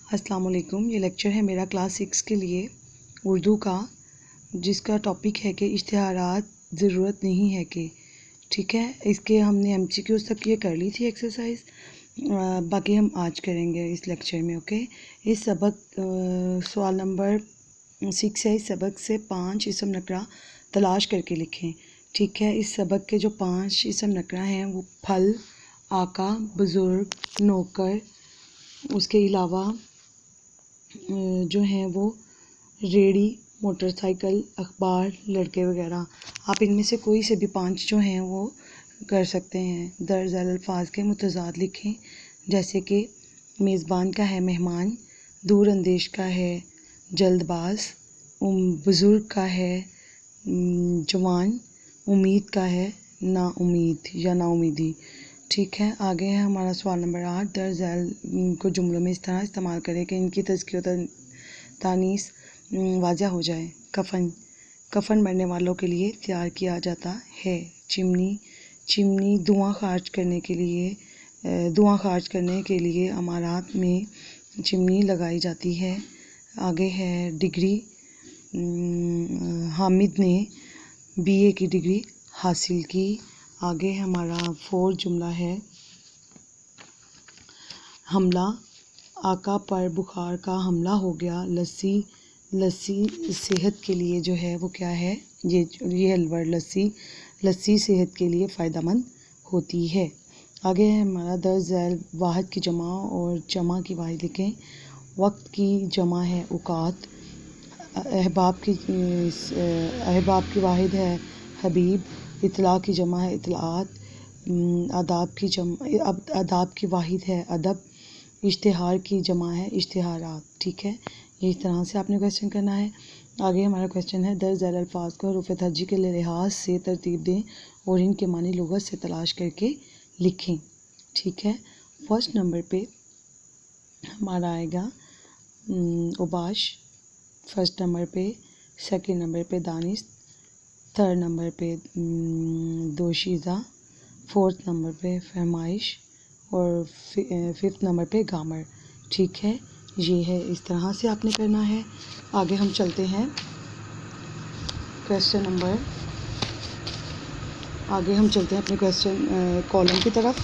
अस्सलाम वालेकुम। ये लेक्चर है मेरा क्लास 6 के लिए उर्दू का, जिसका टॉपिक है कि इश्तिहारात ज़रूरत नहीं है कि, ठीक है। इसके हमने MCQs तक ये कर ली थी एक्सरसाइज, बाकी हम आज करेंगे इस लेक्चर में। ओके, इस सबक सवाल नंबर 6 है। इस सबक से 5 इसम नकरा तलाश करके लिखें, ठीक है। इस सबक के जो 5 इसम नकरा हैं वो फल, आका, बुज़ुर्ग, नौकर, उसके अलावा जो हैं वो रेड़ी, मोटरसाइकिल, अखबार, लड़के वगैरह। आप इनमें से कोई से भी 5 जो हैं वो कर सकते हैं। दर्ज अल्फाज के मुतज़ाद लिखें, जैसे कि मेज़बान का है मेहमान, दूर अंदेश का है जल्दबाज, बुज़ुर्ग का है जवान, उम्मीद का है नाउम्मीद या नाउमीदी, ठीक है। आगे है हमारा सवाल नंबर 8। दर्ज झैल को जुमलों में इस तरह इस्तेमाल करें कि इनकी तज़किया तानीस वाज़ह हो जाए। कफ़न मरने वालों के लिए तैयार किया जाता है। चिमनी धुआं खारिज करने के लिए अमारात में चिमनी लगाई जाती है। आगे है डिग्री, हामिद ने BA की डिग्री हासिल की। आगे हमारा 4 जुमला है हमला, आका पर बुखार का हमला हो गया। लस्सी सेहत के लिए जो है वो क्या है, ये अलवर्ड लस्सी सेहत के लिए फ़ायदेमंद होती है। आगे है हमारा दर्ज झैल वाहिद की जमा और जमा की वाहिद लिखें। वक्त की जमा है औकात, अहबाब की वाहिद है हबीब, इतला की जमा है इतलात, आदाब की वाहिद है अदब, इश्तिहार की जमा है इश्तिहारात, ठीक है। इस तरह से आपने क्वेश्चन करना है। आगे हमारा क्वेश्चन है दर्ज झैल अल्फाज को हरूफ तर्जी के लिहाज से तरतीब दें और इनके मानी लुगत से तलाश करके लिखें, ठीक है। फर्स्ट नंबर पे हमारा आएगा उबाश, फर्स्ट नंबर पे, सेकंड नंबर पे दानिश, थर्ड नंबर पे दोशीज़ा, फोर्थ नंबर पे फरमाइश और फिफ्थ नंबर पे गामर, ठीक है। ये है, इस तरह से आपने करना है। आगे हम चलते हैं अपने क्वेश्चन कॉलम की तरफ।